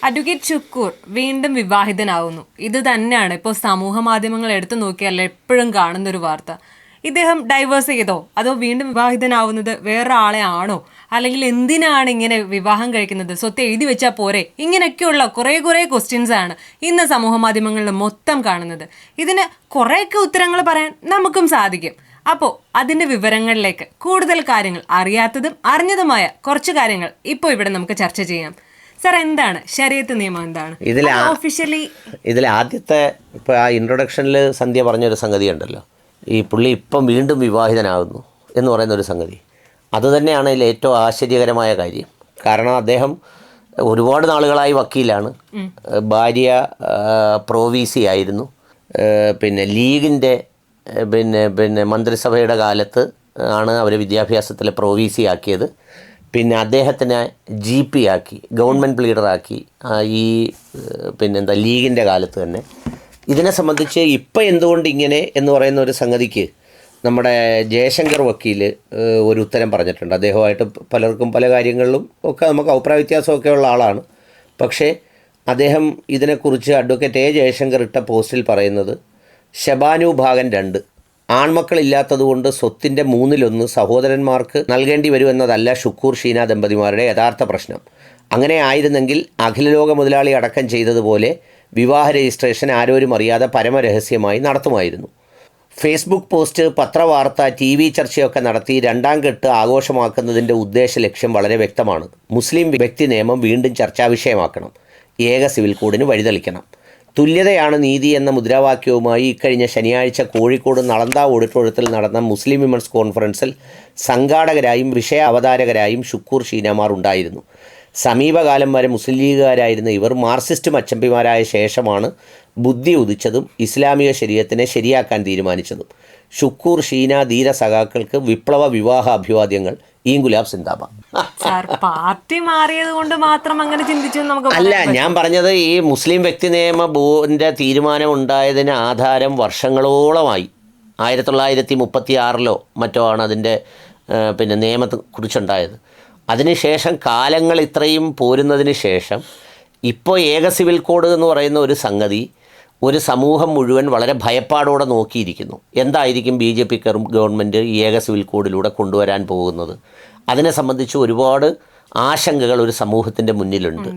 Advocate Shukkur വീണ്ടും വിവാഹിതനാവുന്നു. ഇത് തന്നെയാണ് ഇപ്പോൾ സമൂഹ മാധ്യമങ്ങൾ എടുത്തു നോക്കിയാൽ എപ്പോഴും കാണുന്നൊരു വാർത്ത. ഇദ്ദേഹം ഡൈവേഴ്സ് ചെയ്തോ അതോ വീണ്ടും വിവാഹിതനാവുന്നത് വേറൊരാളെ ആണോ, അല്ലെങ്കിൽ എന്തിനാണ് ഇങ്ങനെ വിവാഹം കഴിക്കുന്നത്, സ്വത്ത് എഴുതി വെച്ചാൽ പോരെ, ഇങ്ങനെയൊക്കെയുള്ള കുറേ ക്വസ്റ്റ്യൻസ് ആണ് ഇന്ന് സമൂഹ മാധ്യമങ്ങളിൽ മൊത്തം കാണുന്നത്. ഇതിന് കുറേയൊക്കെ ഉത്തരങ്ങൾ പറയാൻ നമുക്കും സാധിക്കും. അപ്പോൾ അതിൻ്റെ വിവരങ്ങളിലേക്ക് കൂടുതൽ കാര്യങ്ങൾ അറിയാത്തതും അറിഞ്ഞതുമായ കുറച്ച് കാര്യങ്ങൾ ഇപ്പോൾ ഇവിടെ നമുക്ക് ചർച്ച ചെയ്യാം. സർ, എന്താണ് ശരീഅത്ത് നിയമം? എന്താണ് ഇതിൽ ആദ്യത്തെ ഇപ്പോൾ ആ ഇൻട്രൊഡക്ഷനിൽ സന്ധ്യ പറഞ്ഞൊരു സംഗതി ഉണ്ടല്ലോ, ഈ പുള്ളി ഇപ്പം വീണ്ടും വിവാഹിതനാകുന്നു എന്ന് പറയുന്നൊരു സംഗതി. അതുതന്നെയാണ് ഇതിൽ ഏറ്റവും ആശ്ചര്യകരമായ കാര്യം. കാരണം അദ്ദേഹം ഒരുപാട് നാളുകളായി വക്കീലാണ്, ഭാര്യ പ്രൊവിസി ആയിരുന്നു, പിന്നെ ലീഗിൻ്റെ പിന്നെ മന്ത്രിസഭയുടെ കാലത്ത് ആണ് അവർ വിദ്യാഭ്യാസത്തിൽ പ്രൊവിസി ആക്കിയത്. പിന്നെ അദ്ദേഹത്തിനെ GP ആക്കി, ഗവൺമെൻറ് ലീഡറാക്കി ഈ പിന്നെന്താ ലീഗിൻ്റെ കാലത്ത് തന്നെ. ഇതിനെ സംബന്ധിച്ച് ഇപ്പം എന്തുകൊണ്ട് ഇങ്ങനെ എന്ന് പറയുന്ന ഒരു സംഗതിക്ക് നമ്മുടെ ജയശങ്കർ വക്കീൽ ഒരു ഉത്തരം പറഞ്ഞിട്ടുണ്ട്. അദ്ദേഹമായിട്ട് പലർക്കും പല കാര്യങ്ങളിലും ഒക്കെ നമുക്ക് അഭിപ്രായ വ്യത്യാസമൊക്കെ ഉള്ള ആളാണ്. പക്ഷേ അദ്ദേഹം ഇതിനെക്കുറിച്ച് അഡ്വക്കേറ്റ് ജയശങ്കർ ഇട്ട പോസ്റ്റിൽ പറയുന്നത്, ശബാനു ഭാഗം 2, ആൺമക്കളില്ലാത്തതുകൊണ്ട് സ്വത്തിൻ്റെ 1/3 സഹോദരന്മാർക്ക് നൽകേണ്ടി വരുമെന്നതല്ല ഷുക്കൂർ ഷീന ദമ്പതിമാരുടെ യഥാർത്ഥ പ്രശ്നം. അങ്ങനെ ആയിരുന്നെങ്കിൽ അഖിലലോക മുതലാളി അടക്കം ചെയ്തതുപോലെ വിവാഹ രജിസ്ട്രേഷൻ ആരോരും അറിയാതെ പരമരഹസ്യമായി നടത്തുമായിരുന്നു. ഫേസ്ബുക്ക് പോസ്റ്റ്, പത്രവാർത്ത, TV ചർച്ചയൊക്കെ നടത്തി 2ാം കെട്ട് ആഘോഷമാക്കുന്നതിൻ്റെ ഉദ്ദേശ ലക്ഷ്യം വളരെ വ്യക്തമാണ്. മുസ്ലിം വ്യക്തി നിയമം വീണ്ടും ചർച്ചാ വിഷയമാക്കണം, ഏക സിവിൽ കോഡിന് വഴിതെളിക്കണം. തുല്യതയാണ് നീതി എന്ന മുദ്രാവാക്യവുമായി ഇക്കഴിഞ്ഞ ശനിയാഴ്ച കോഴിക്കോട് നളന്ദ ഓഡിറ്റോറിയത്തിൽ നടന്ന മുസ്ലിം വിമൻസ് കോൺഫറൻസിൽ സംഘാടകരായും വിഷയ അവതാരകരായും ഷുക്കൂർ ഷീനമാർ ഉണ്ടായിരുന്നു. സമീപകാലം വരെ മുസ്ലിം ലീഗുകാരായിരുന്ന ഇവർ മാർക്സിസ്റ്റ് മച്ചമ്പിമാരായ ശേഷമാണ് ബുദ്ധി ഉദിച്ചതും ഇസ്ലാമിക ശരീഅത്തിനെ ശരിയാക്കാൻ തീരുമാനിച്ചതും. ഷുക്കൂർ ഷീന ധീര സഖാക്കൾക്ക് വിപ്ലവ വിവാഹ അഭിവാദ്യങ്ങൾ. ഈങ്കുലാബ് സിന്ദാബാദ്. പാർട്ടി മാറിയത് കൊണ്ട് മാത്രം അങ്ങനെ ചിന്തിച്ചു നമുക്ക് അല്ല, ഞാൻ പറഞ്ഞത് ഈ മുസ്ലിം വ്യക്തി നിയമ ബോർഡിൻ്റെ തീരുമാനം ഉണ്ടായതിന് ആധാരം വർഷങ്ങളോളമായി. 1936 മറ്റോ ആണ് അതിൻ്റെ പിന്നെ നിയമത്തെക്കുറിച്ചുണ്ടായത്. അതിനുശേഷം കാലങ്ങൾ ഇത്രയും പോരുന്നതിന് ശേഷം ഇപ്പോൾ ഏക സിവിൽ കോഡ് എന്ന് പറയുന്ന ഒരു സംഗതി ഒരു സമൂഹം മുഴുവൻ വളരെ ഭയപ്പാടോടെ നോക്കിയിരിക്കുന്നു. എന്തായിരിക്കും BJP ഗവൺമെൻറ് ഈ ഏക സിവിൽ കോഡിലൂടെ കൊണ്ടുവരാൻ പോകുന്നത്? അതിനെ സംബന്ധിച്ച് ഒരുപാട് ആശങ്കകൾ ഒരു സമൂഹത്തിൻ്റെ മുന്നിലുണ്ട്.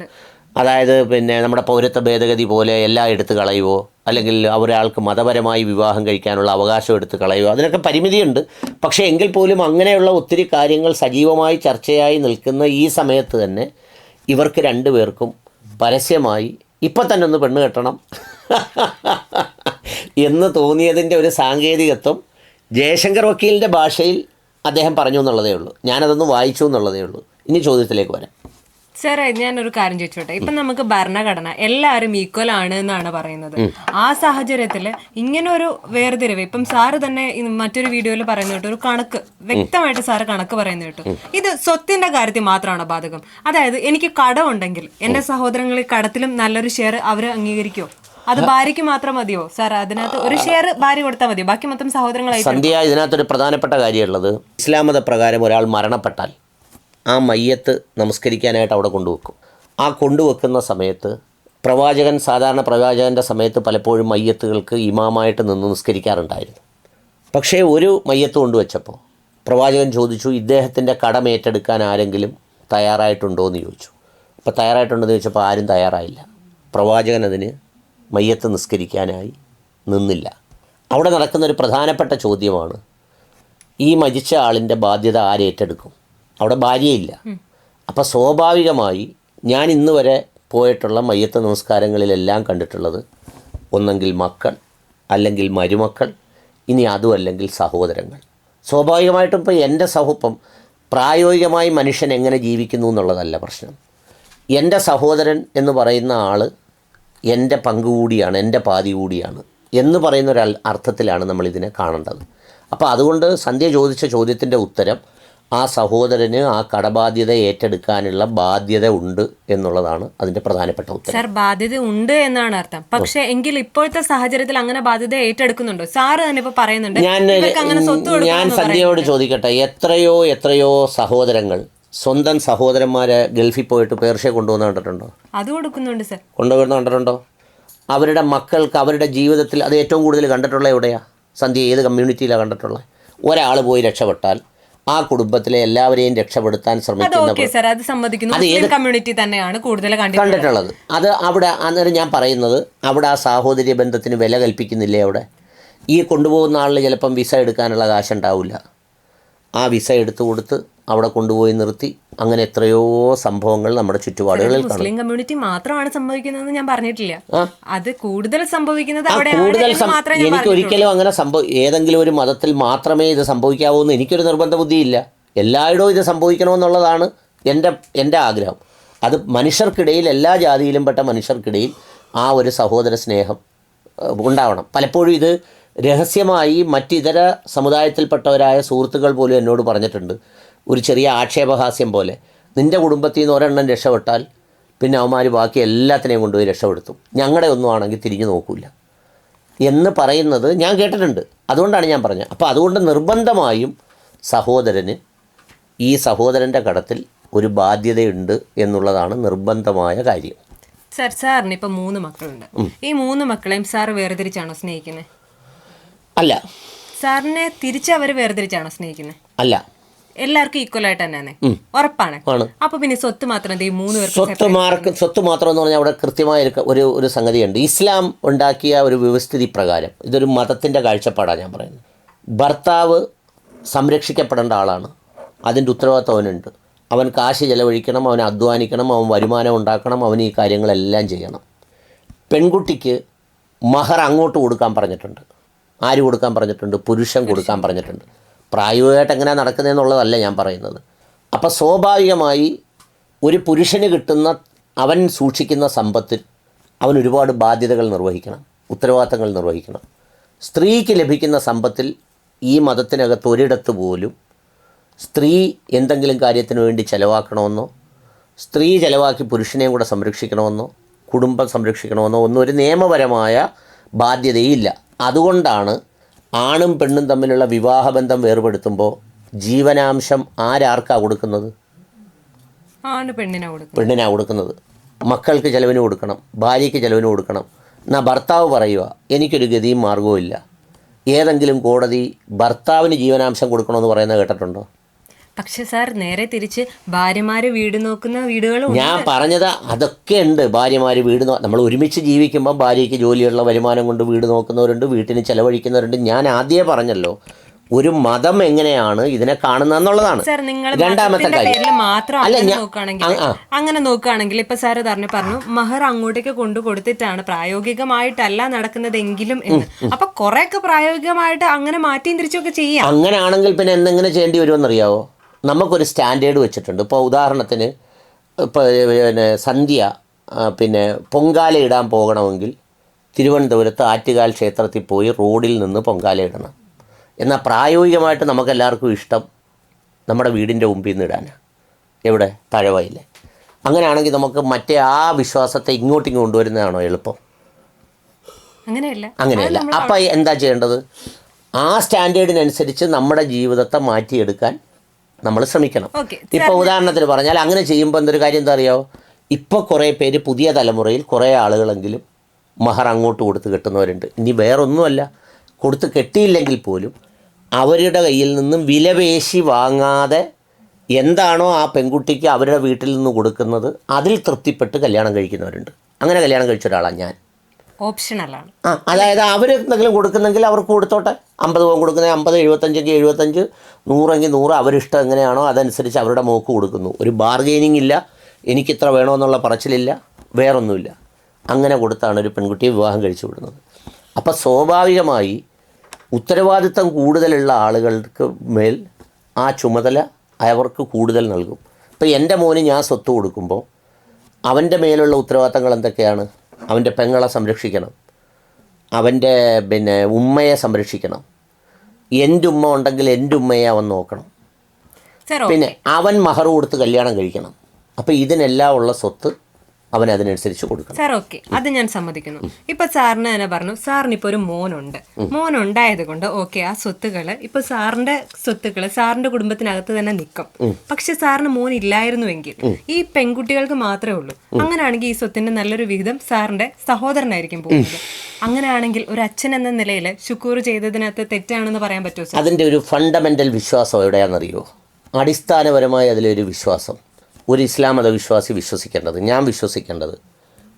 അതായത് പിന്നെ നമ്മുടെ പൗരത്വ ഭേദഗതി പോലെ എല്ലാം എടുത്ത് കളയുമോ, അല്ലെങ്കിൽ ഒരാൾക്ക് മതപരമായി വിവാഹം കഴിക്കാനുള്ള അവകാശം എടുത്ത് കളയുമോ, അതിനൊക്കെ പരിമിതിയുണ്ട്. പക്ഷേ എങ്കിൽ പോലും അങ്ങനെയുള്ള ഒത്തിരി കാര്യങ്ങൾ സജീവമായി ചർച്ചയായി നിൽക്കുന്ന ഈ സമയത്ത് തന്നെ ഇവർക്ക് 2 പേർക്കും പരസ്യമായി ഇപ്പം തന്നെ ഒന്ന് പെണ്ണ് കെട്ടണം എന്ന് തോന്നിയതിൻ്റെ ഒരു സാങ്കേതികത്വം ജയശങ്കർ വക്കീലിൻ്റെ ഭാഷയിൽ അദ്ദേഹം പറഞ്ഞു എന്നുള്ളതേ ഉള്ളൂ. ഞാനതൊന്ന് വായിച്ചു എന്നുള്ളതേ ഉള്ളൂ. ഇനി ചോദ്യത്തിലേക്ക് വരാം. സാറേ, ഞാനൊരു കാര്യം ചോദിച്ചോട്ടെ. ഇപ്പം നമുക്ക് ഭരണഘടന എല്ലാവരും ഈക്വൽ ആണ് എന്നാണ് പറയുന്നത്. ആ സാഹചര്യത്തിൽ ഇങ്ങനെ ഒരു വേർതിരിവ്, ഇപ്പം സാറ് തന്നെ മറ്റൊരു വീഡിയോയിൽ പറയുന്ന കേട്ടു, ഒരു കണക്ക് വ്യക്തമായിട്ട് സാറ് കണക്ക് പറയുന്ന കേട്ടു. ഇത് സ്വത്തിന്റെ കാര്യത്തിൽ മാത്രമാണോ ബാധകം? അതായത് എനിക്ക് കടമുണ്ടെങ്കിൽ എൻ്റെ സഹോദരങ്ങളിൽ കടത്തിലും നല്ലൊരു ഷെയർ അവർ അംഗീകരിക്കുമോ? അത് ഭാര്യയ്ക്ക് മാത്രം മതിയോ സാർ? അതിനകത്ത് ഒരു ഷെയർ ഭാര്യ കൊടുത്താൽ മതിയോ? ബാക്കി മൊത്തം സഹോദരങ്ങളായി. സന്ധ്യ, ഇതിനകത്തൊരു പ്രധാനപ്പെട്ട കാര്യമുള്ളത്, ഇസ്ലാം മതപ്രകാരം ഒരാൾ മരണപ്പെട്ടാൽ ആ മയ്യത്ത് നമസ്കരിക്കാനായിട്ട് അവിടെ കൊണ്ടുവെക്കും. ആ കൊണ്ടുവെക്കുന്ന സമയത്ത് സാധാരണ പ്രവാചകൻ്റെ സമയത്ത് പലപ്പോഴും മയ്യത്തുകൾക്ക് ഇമാമായിട്ട് നിന്ന് നിസ്കരിക്കാറുണ്ടായിരുന്നു. പക്ഷേ ഒരു മയ്യത്ത് കൊണ്ടുവച്ചപ്പോൾ പ്രവാചകൻ ചോദിച്ചു, ഇദ്ദേഹത്തിൻ്റെ കടം ഏറ്റെടുക്കാൻ ആരെങ്കിലും തയ്യാറായിട്ടുണ്ടോ എന്ന് ചോദിച്ചു. അപ്പോൾ തയ്യാറായിട്ടുണ്ടെന്ന് ചോദിച്ചപ്പോൾ ആരും തയ്യാറായില്ല. പ്രവാചകൻ അതിന് മയ്യത്ത് നിസ്കരിക്കാനായി നിന്നില്ല. അവിടെ നടക്കുന്നൊരു പ്രധാനപ്പെട്ട ചോദ്യമാണ്, ഈ മരിച്ച ആളിൻ്റെ ബാധ്യത ആരേറ്റെടുക്കും? അവിടെ ഭാര്യയില്ല. അപ്പോൾ സ്വാഭാവികമായി ഞാൻ ഇന്ന് വരെ പോയിട്ടുള്ള മയ്യത്ത് നമസ്കാരങ്ങളിലെല്ലാം കണ്ടിട്ടുള്ളത് ഒന്നെങ്കിൽ മക്കൾ, അല്ലെങ്കിൽ മരുമക്കൾ, ഇനി അതും അല്ലെങ്കിൽ സഹോദരങ്ങൾ. സ്വാഭാവികമായിട്ടും ഇപ്പോൾ എൻ്റെ പ്രായോഗികമായി മനുഷ്യൻ എങ്ങനെ ജീവിക്കുന്നു എന്നുള്ളതല്ല പ്രശ്നം. എൻ്റെ സഹോദരൻ എന്ന് പറയുന്ന ആൾ എൻ്റെ പങ്ക് കൂടിയാണ്, എൻ്റെ പാതി കൂടിയാണ് എന്ന് പറയുന്ന ഒരു അർത്ഥത്തിലാണ് നമ്മളിതിനെ കാണേണ്ടത്. അപ്പോൾ അതുകൊണ്ട് സന്ധ്യ ചോദിച്ച ചോദ്യത്തിൻ്റെ ഉത്തരം, ആ സഹോദരന് ആ കടബാധ്യത ഏറ്റെടുക്കാനുള്ള ബാധ്യത ഉണ്ട് എന്നുള്ളതാണ് അതിൻ്റെ പ്രധാനപ്പെട്ട ഉത്തരം. സാർ, ബാധ്യത ഉണ്ട് എന്നാണ് അർത്ഥം. പക്ഷേ എങ്കിൽ ഇപ്പോഴത്തെ സാഹചര്യത്തിൽ അങ്ങനെ ബാധ്യത ഏറ്റെടുക്കുന്നുണ്ടോ? സാറ് തന്നെ ഇപ്പോൾ പറയുന്നുണ്ട്. ഞാൻ സന്ധ്യയോട് ചോദിക്കട്ടെ, എത്രയോ സഹോദരങ്ങൾ സ്വന്തം സഹോദരന്മാരെ ഗൾഫിൽ പോയിട്ട് പേർഷ്യ കൊണ്ടുവന്ന് കണ്ടിട്ടുണ്ടോ? അത് കൊടുക്കുന്നുണ്ട് സർ. കൊണ്ടുവന്ന് കണ്ടിട്ടുണ്ടോ? അവരുടെ മക്കൾക്ക് അവരുടെ ജീവിതത്തിൽ അത് ഏറ്റവും കൂടുതൽ കണ്ടിട്ടുള്ള എവിടെയാണ്? സന്ധ്യ ഏത് കമ്മ്യൂണിറ്റിയിലാണ് കണ്ടിട്ടുള്ളത്? ഒരാൾ പോയി രക്ഷപ്പെട്ടാൽ ആ കുടുംബത്തിലെ എല്ലാവരെയും രക്ഷപ്പെടുത്താൻ ശ്രമിക്കുന്ന കമ്മ്യൂണിറ്റി തന്നെയാണ് കൂടുതൽ കണ്ടിട്ടുള്ളത്. അത് അവിടെ അന്നേരം ഞാൻ പറയുന്നത് അവിടെ ആ സാഹോദര്യ ബന്ധത്തിന് വില കൽപ്പിക്കുന്നില്ലേ? അവിടെ ഈ കൊണ്ടുപോകുന്ന ആളിന് ചിലപ്പം വിസ എടുക്കാനുള്ള കാശുണ്ടാവില്ല. ആ വിസ എടുത്തു കൊടുത്ത് അവിടെ കൊണ്ടുപോയി നിർത്തി അങ്ങനെ എത്രയോ സംഭവങ്ങൾ നമ്മുടെ ചുറ്റുപാടുകളിൽ കാണും. മുസ്ലിം കമ്മ്യൂണിറ്റി മാത്രമാണ് സംഭവിക്കുന്നതെന്ന് ഞാൻ പറഞ്ഞിട്ടില്ല. അത് കൂടുതൽ സംഭവിക്കുന്നത് എനിക്കൊരിക്കലും അങ്ങനെ ഏതെങ്കിലും ഒരു മതത്തിൽ മാത്രമേ ഇത് സംഭവിക്കാവൂ എന്ന് എനിക്കൊരു നിർബന്ധ ബുദ്ധിയില്ല. എല്ലായിടവും ഇത് സംഭവിക്കണമെന്നുള്ളതാണ് എൻ്റെ ആഗ്രഹം. അത് മനുഷ്യർക്കിടയിൽ, എല്ലാ ജാതിയിലും പെട്ട മനുഷ്യർക്കിടയിൽ ആ ഒരു സഹോദര സ്നേഹം ഉണ്ടാവണം. പലപ്പോഴും ഇത് രഹസ്യമായി മറ്റിതര സമുദായത്തിൽപ്പെട്ടവരായ സുഹൃത്തുക്കൾ പോലും എന്നോട് പറഞ്ഞിട്ടുണ്ട്, ഒരു ചെറിയ ആക്ഷേപഹാസ്യം പോലെ, നിൻ്റെ കുടുംബത്തിൽ നിന്ന് ഒരെണ്ണം രക്ഷപ്പെട്ടാൽ പിന്നെ അവന്മാർ ബാക്കി എല്ലാത്തിനെയും കൊണ്ടുപോയി രക്ഷപ്പെടുത്തും, ഞങ്ങളുടെ ഒന്നും ആണെങ്കിൽ തിരിഞ്ഞു നോക്കില്ല എന്ന് പറയുന്നത് ഞാൻ കേട്ടിട്ടുണ്ട്. അതുകൊണ്ടാണ് ഞാൻ പറഞ്ഞത്. അപ്പോൾ അതുകൊണ്ട് നിർബന്ധമായും സഹോദരന് ഈ സഹോദരൻ്റെ കടത്തിൽ ഒരു ബാധ്യതയുണ്ട് എന്നുള്ളതാണ് നിർബന്ധമായ കാര്യം. സാറിന് ഇപ്പം 3 മക്കളുണ്ട്. ഈ 3 മക്കളെയും സാർ വേർതിരിച്ചാണോ സ്നേഹിക്കുന്നത്? അല്ല. സാറിനെ തിരിച്ച് അവർ വേർതിരിച്ചാണോ സ്നേഹിക്കുന്നത്? അല്ല. എല്ലാവർക്കും ഈക്വൽ ആയിട്ട് തന്നെയാണ്, ഉറപ്പാണ്. അപ്പൊ പിന്നെ സ്വത്ത് മാത്രം ഈ 3 പേർക്ക് സ്വത്ത് മാത്രം എന്ന് പറഞ്ഞാൽ അവിടെ കൃത്യമായ ഒരു സംഗതിയുണ്ട്. ഇസ്ലാം ഉണ്ടാക്കിയ ഒരു വ്യവസ്ഥിതി പ്രകാരം, ഇതൊരു മതത്തിൻ്റെ കാഴ്ചപ്പാടാണ് ഞാൻ പറയുന്നത്. ഭർത്താവ് സംരക്ഷിക്കപ്പെടേണ്ട ആളാണ്, അതിൻ്റെ ഉത്തരവാദിത്വം അവനുണ്ട്. അവൻ കാശ് ചെലവഴിക്കണം, അവൻ അധ്വാനിക്കണം, അവൻ വരുമാനം ഉണ്ടാക്കണം, അവൻ ഈ കാര്യങ്ങളെല്ലാം ചെയ്യണം. പെൺകുട്ടിക്ക് മഹർ അങ്ങോട്ട് കൊടുക്കാൻ പറഞ്ഞിട്ടുണ്ട്. ആര് കൊടുക്കാൻ പറഞ്ഞിട്ടുണ്ട്? പുരുഷൻ കൊടുക്കാൻ പറഞ്ഞിട്ടുണ്ട്. പ്രായോഗികമായിട്ട് എങ്ങനെയാണ് നടക്കുന്നതെന്നുള്ളതല്ല ഞാൻ പറയുന്നത്. അപ്പോൾ സ്വാഭാവികമായി ഒരു പുരുഷന് കിട്ടുന്ന, അവൻ സൂക്ഷിക്കുന്ന സമ്പത്തിൽ അവൻ ഒരുപാട് ബാധ്യതകൾ നിർവഹിക്കണം, ഉത്തരവാദിത്തങ്ങൾ നിർവഹിക്കണം. സ്ത്രീക്ക് ലഭിക്കുന്ന സമ്പത്തിൽ ഈ മതത്തിനകത്ത് ഒരിടത്ത് പോലും സ്ത്രീ എന്തെങ്കിലും കാര്യത്തിന് വേണ്ടി ചിലവാക്കണമെന്നോ, സ്ത്രീ ചിലവാക്കി പുരുഷനെയും കൂടെ സംരക്ഷിക്കണമെന്നോ, കുടുംബം സംരക്ഷിക്കണമെന്നോ ഒന്നും ഒരു നിയമപരമായ ബാധ്യതയില്ല. അതുകൊണ്ടാണ് ആണും പെണ്ണും തമ്മിലുള്ള വിവാഹബന്ധം വേർപെടുത്തുമ്പോൾ ജീവനാംശം ആർക്കാണ് കൊടുക്കുന്നത്? പെണ്ണിനാണ് കൊടുക്കുന്നത്. മക്കൾക്ക് ചിലവിന് കൊടുക്കണം, ഭാര്യയ്ക്ക് ചിലവിന് കൊടുക്കണം. എന്നാൽ ഭർത്താവ് പറയുക, എനിക്കൊരു ഗതിയും മാർഗവും ഇല്ല. ഏതെങ്കിലും കോടതി ഭർത്താവിന് ജീവനാംശം കൊടുക്കണമെന്ന് പറയുന്നത് കേട്ടിട്ടുണ്ടോ? പക്ഷെ സാർ, നേരെ തിരിച്ച് ഭാര്യമാര് വീട് നോക്കുന്ന വീടുകളും ഞാൻ പറഞ്ഞത് അതൊക്കെ ഉണ്ട്. ഭാര്യമാർ നമ്മൾ ഒരുമിച്ച് ജീവിക്കുമ്പോൾ ഭാര്യയ്ക്ക് ജോലിയുള്ള വരുമാനം കൊണ്ട് വീട് നോക്കുന്നവരുണ്ട്, വീട്ടിന് ചെലവഴിക്കുന്നവരുണ്ട്. ഞാൻ ആദ്യമേ പറഞ്ഞല്ലോ, ഒരു മതം എങ്ങനെയാണ് ഇതിനെ കാണുന്നതെന്നുള്ളതാണ്. രണ്ടാമത്തെ കാര്യം. അങ്ങനെ നോക്കുകയാണെങ്കിൽ ഇപ്പൊ സാറ് പറഞ്ഞു മഹർ അങ്ങോട്ടേക്ക് കൊണ്ടു കൊടുത്തിട്ടാണ്, പ്രായോഗികമായിട്ടല്ല നടക്കുന്നതെങ്കിലും എന്ന്. അപ്പൊ കുറെയൊക്കെ പ്രായോഗികമായിട്ട് അങ്ങനെ മാറ്റിയും തിരിച്ചൊക്കെ ചെയ്യാം. അങ്ങനെയാണെങ്കിൽ പിന്നെ എന്തെങ്ങനെ ചെയ്യേണ്ടി വരുമെന്നറിയാവോ? നമുക്കൊരു സ്റ്റാൻഡേർഡ് വെച്ചിട്ടുണ്ട്. ഇപ്പോൾ ഉദാഹരണത്തിന് പിന്നെ സന്ധ്യ പൊങ്കാല ഇടാൻ പോകണമെങ്കിൽ തിരുവനന്തപുരത്ത് ആറ്റുകാൽ ക്ഷേത്രത്തിൽ പോയി റോഡിൽ നിന്ന് പൊങ്കാല ഇടണം. എന്നാൽ പ്രായോഗികമായിട്ട് നമുക്കെല്ലാവർക്കും ഇഷ്ടം നമ്മുടെ വീടിൻ്റെ മുമ്പിൽ നിന്ന് ഇടാനാണ്. എവിടെ? തഴവയിലെ. അങ്ങനെയാണെങ്കിൽ നമുക്ക് മറ്റേ ആ വിശ്വാസത്തെ ഇങ്ങോട്ടിങ്ങ് കൊണ്ടുവരുന്നതാണോ എളുപ്പം? അങ്ങനെയല്ല. അപ്പം എന്താ ചെയ്യേണ്ടത്? ആ സ്റ്റാൻഡേർഡിനനുസരിച്ച് നമ്മുടെ ജീവിതത്തെ മാറ്റിയെടുക്കാൻ നമ്മൾ ശ്രമിക്കണം. ഇപ്പോൾ ഉദാഹരണത്തിന് പറഞ്ഞാൽ അങ്ങനെ ചെയ്യുമ്പോൾ എന്തൊരു കാര്യം എന്താ അറിയാമോ? ഇപ്പോൾ കുറേ പേര്, പുതിയ തലമുറയിൽ കുറേ ആളുകളെങ്കിലും മഹർ അങ്ങോട്ട് കൊടുത്ത് കെട്ടുന്നവരുണ്ട്. ഇനി വേറൊന്നുമല്ല, കൊടുത്ത് കെട്ടിയില്ലെങ്കിൽ പോലും അവരുടെ കയ്യിൽ നിന്നും വിലപേശി വാങ്ങാതെ എന്താണോ ആ പെൺകുട്ടിക്ക് അവരുടെ വീട്ടിൽ നിന്ന് കൊടുക്കുന്നത് അതിൽ തൃപ്തിപ്പെട്ട് കല്യാണം കഴിക്കുന്നവരുണ്ട്. അങ്ങനെ കല്യാണം കഴിച്ച ഒരാളാണ് ഞാൻ. ഓപ്ഷണലാണ്. അതായത് അവരെന്തെങ്കിലും കൊടുക്കുന്നെങ്കിൽ അവർക്ക് കൊടുത്തോട്ടെ. 50 പവൻ കൊടുക്കുന്നത് 50, 75 75, 100 100, അവരിഷ്ടം എങ്ങനെയാണോ അതനുസരിച്ച് അവരുടെ മോക്ക് കൊടുക്കുന്നു. ഒരു ബാർഗെയിനിങ് ഇല്ല, എനിക്കിത്ര വേണമെന്നുള്ള പറച്ചിലില്ല, വേറൊന്നുമില്ല. അങ്ങനെ കൊടുത്താണ് ഒരു പെൺകുട്ടിയെ വിവാഹം കഴിച്ചു വിടുന്നത്. അപ്പോൾ സ്വാഭാവികമായി ഉത്തരവാദിത്തം കൂടുതലുള്ള ആളുകൾക്ക് മേൽ ആ ചുമതല അവർക്ക് കൂടുതൽ നൽകും. ഇപ്പോൾ എൻ്റെ മോന് ഞാൻ സ്വത്ത് കൊടുക്കുമ്പോൾ അവൻ്റെ മേലുള്ള ഉത്തരവാദിത്തങ്ങൾ എന്തൊക്കെയാണ്? അവൻ്റെ പെങ്ങളെ സംരക്ഷിക്കണം, അവൻ്റെ ഉമ്മയെ സംരക്ഷിക്കണം, എൻ്റെ ഉമ്മ ഉണ്ടെങ്കിൽ എൻ്റെ ഉമ്മയെ അവൻ നോക്കണം, പിന്നെ അവൻ മഹർ കൊടുത്ത് കല്യാണം കഴിക്കണം. അപ്പോൾ ഇതിനെല്ലാം ഉള്ള സ്വത്ത് അവൻ അതിനനുസരിച്ച് കൊടുക്കണം. സാർ ഓക്കെ, അത് ഞാൻ സമ്മതിക്കുന്നു. ഇപ്പൊ സാറിന് തന്നെ പറഞ്ഞു, സാറിന് ഇപ്പൊ ഒരു മോനുണ്ട്. മോനുണ്ടായത് കൊണ്ട് ഓക്കെ, ആ സ്വത്തുക്കള് ഇപ്പൊ സാറിന്റെ സ്വത്തുക്കള് സാറിന്റെ കുടുംബത്തിനകത്ത് തന്നെ നിൽക്കും. പക്ഷെ സാറിന് മോൻ ഇല്ലായിരുന്നുവെങ്കിൽ ഈ പെൺകുട്ടികൾക്ക് മാത്രമേ ഉള്ളൂ. അങ്ങനെയാണെങ്കിൽ ഈ സ്വത്തിന്റെ നല്ലൊരു വിഹിതം സാറിന്റെ സഹോദരനായിരിക്കും പോകുന്നത്. അങ്ങനെയാണെങ്കിൽ ഒരു അച്ഛൻ എന്ന നിലയിൽ ശുക്കൂർ ചെയ്തതിനകത്ത് തെറ്റാണെന്ന് പറയാൻ പറ്റുമോ സാർ? അതിൻ്റെ ഒരു ഫണ്ടമെന്റൽ വിശ്വാസം എവിടെയാണെന്നറിയോ? അടിസ്ഥാനപരമായ അതിലൊരു വിശ്വാസം ഒരു ഇസ്ലാം മതവിശ്വാസി വിശ്വസിക്കേണ്ടത്, ഞാൻ വിശ്വസിക്കേണ്ടത്,